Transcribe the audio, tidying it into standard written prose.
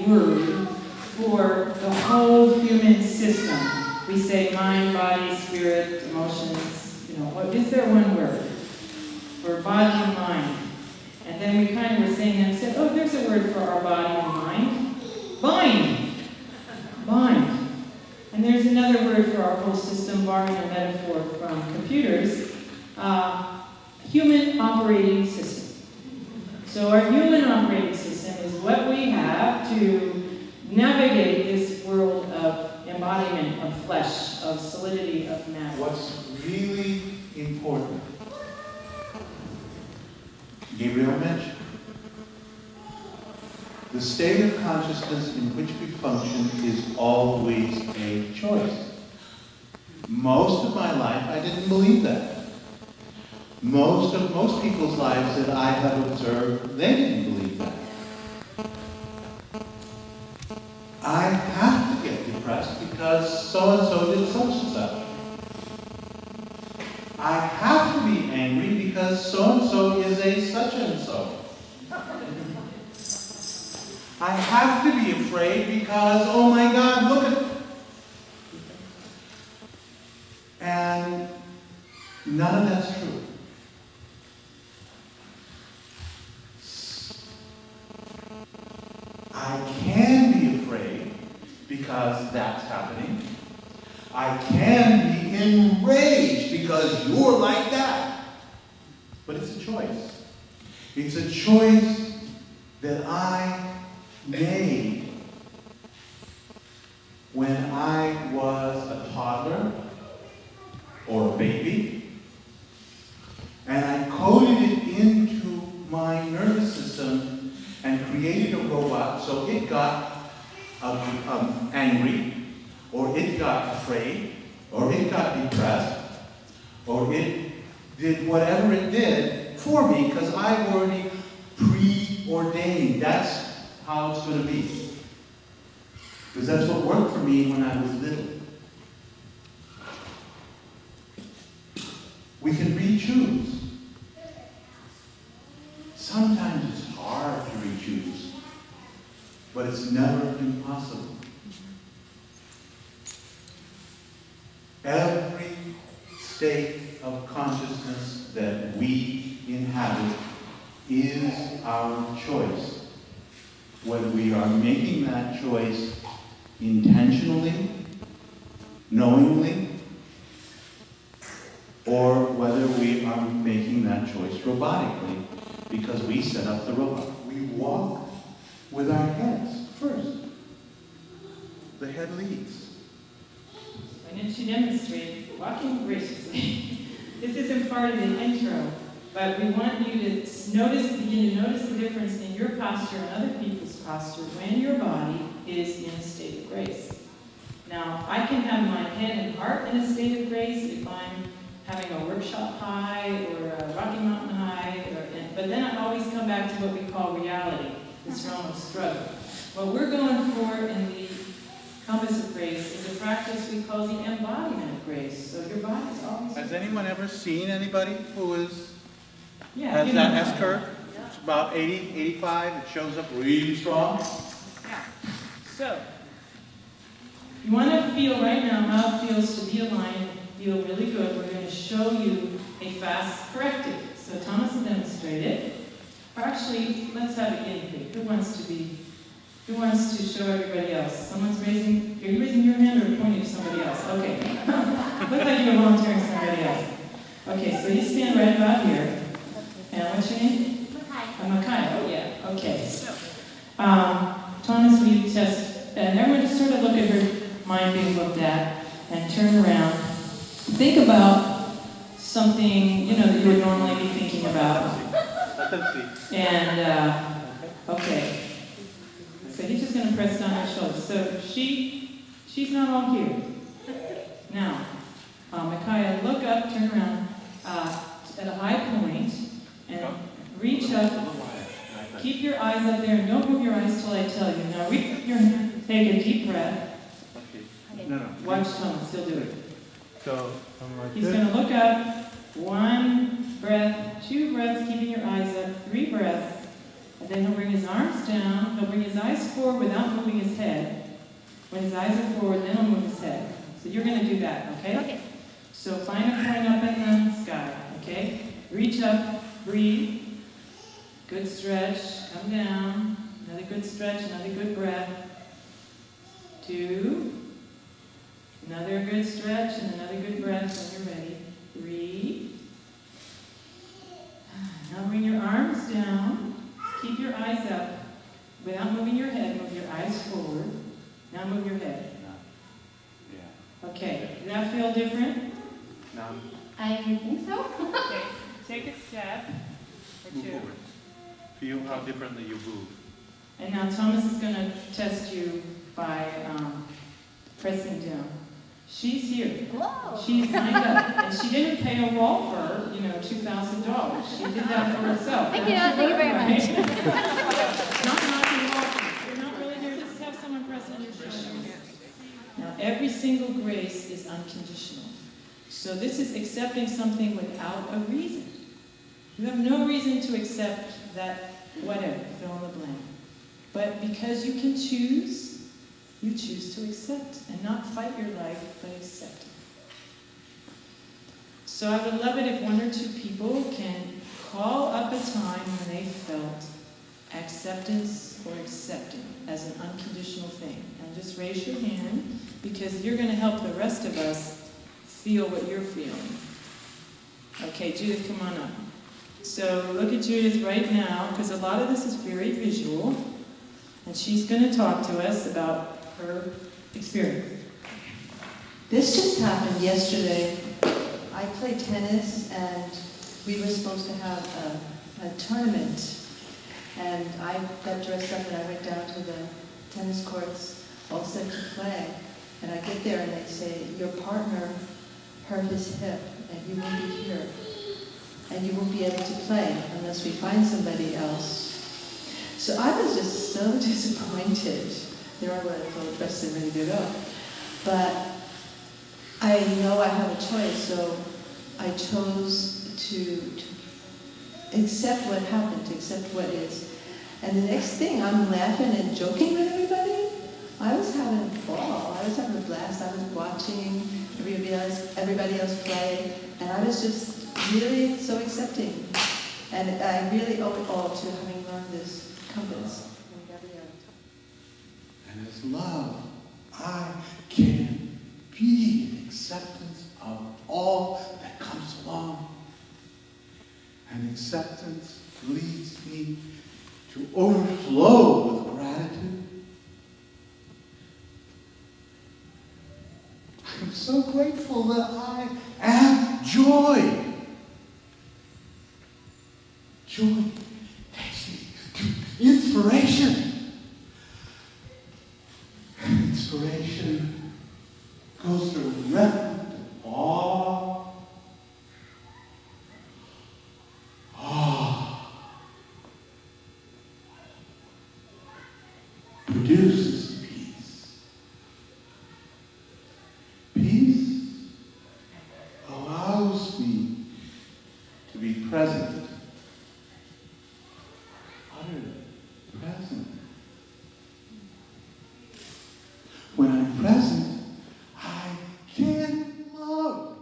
word for the whole human system. We say mind, body, spirit, emotions, what is there one word for body and mind? And then we kind of were saying that and said, oh, there's a word for our body and mind. Bind. Bind. And there's another word for our whole system, borrowing a metaphor from computers, human operating system. So our human operating system is what we have to navigate this world of embodiment, of flesh, of solidity, of matter. What's really important, Gabriel mentioned, the state of consciousness in which we function is always a choice. Most of my life, I didn't believe that. Most people's lives that I have observed, they didn't believe that. I have to get depressed because so-and-so did such and such. I have to be angry because so-and-so is a such-and-so. I have to be afraid because, oh my God, look at... And none of that's true. I can be afraid because that's happening. I can be enraged because you're like that. But it's a choice. It's a choice that I made when I was a toddler or a baby, and I coded it into my nervous system and created a robot so it got angry, or it got afraid, or it got depressed, or it did whatever it did for me because I've already preordained. That's how it's going to be. Because that's what worked for me when I was little. We can re-choose. Sometimes it's hard to re-choose, but it's never impossible. Every state of consciousness that we inhabit is our choice. Whether we are making that choice intentionally, knowingly, or whether we are making that choice robotically because we set up the robot. We walk with our heads first. The head leads. I need to demonstrate walking graciously. This isn't part of the intro, but we want you to begin to notice the difference in your posture and other people's posture when your body is in a state of grace. Now, I can have my head and heart in a state of grace if I'm having a workshop high or a Rocky Mountain high, but then I always come back to what we call reality, this realm of struggle. What we're going for in the Compass of Grace is a practice we call the embodiment of grace. So your body is always... Has anyone ever seen anybody who has that S curve? Yeah. It's about 80, 85. It shows up really strong. Yeah. So, you want to feel right now how it feels to be aligned, feel really good. We're going to show you a fast corrective. So Thomas will demonstrate it. Or actually, let's have a guinea pig. Who wants to show everybody else? Someone's raising... Are you raising your hand or pointing to somebody else? Okay. Look like you're volunteering somebody else. Okay, so you stand right about here. And what's your name? Makai. Oh, yeah. Okay. So, Thomas, will you test... And everyone just sort of look at her mind being looked at and turn around. Think about something, that you would normally be thinking about. And, okay. So he's just going to press down her shoulder. So she's not all here. Now, Micaiah, look up, turn around, at a high point, and reach up. Keep your eyes up there, and don't move your eyes till I tell you. Now, reach up your hand, take a deep breath. No. Watch Thomas, he'll do it. So, He's going to look up, 1 breath, 2 breaths, keeping your eyes up, 3 breaths, Then he'll bring his arms down. He'll bring his eyes forward without moving his head. When his eyes are forward, then he'll move his head. So you're going to do that, okay? Okay. So find a point up in the sky, okay? Reach up, breathe. Good stretch, come down. Another good stretch, another good breath. 2. Another good stretch and another good breath when you're ready. 3. Now bring your arms down. Keep your eyes up. Without moving your head, move your eyes forward. Now move your head. Yeah. Okay, does that feel different? Now I think so. Okay, take a step or move 2. forward. Feel how differently you move. And now Thomas is going to test you by pressing down. She's here. Whoa. She's lined up. And she didn't pay a walker, $2,000. She did that for herself. Thank you very much. Not knocking walkers. You're not really here. Just have someone press on your shoulders. Now, every single grace is unconditional. So this is accepting something without a reason. You have no reason to accept that whatever, fill in the blank. But because you can choose, you choose to accept and not fight your life, but accept it. So I would love it if 1 or 2 people can call up a time when they felt acceptance or accepting as an unconditional thing. And just raise your hand, because you're going to help the rest of us feel what you're feeling. Okay, Judith, come on up. So look at Judith right now, because a lot of this is very visual, and she's going to talk to us about her experience. This just happened yesterday. I play tennis, and we were supposed to have a tournament. And I got dressed up, and I went down to the tennis courts, all set to play. And I get there, and they say, your partner hurt his hip, and he won't be here. And you won't be able to play unless we find somebody else. So I was just so disappointed. There I was, all dressed and ready to go. But I know I have a choice, so I chose to accept what happened, to accept what is. And the next thing, I'm laughing and joking with everybody. I was having a ball. I was having a blast. I was watching everybody else play, and I was just really so accepting. And I really owe it all to having learned this compass from Gabrielle. And as love, I can be in acceptance of all that comes along. And acceptance leads me to overflow with gratitude. I'm so grateful that I am joy. Joy takes me to inspiration. And inspiration goes directly to awe. Awe produces peace. Peace allows me to be present. Utterly present. When I'm present, I can love.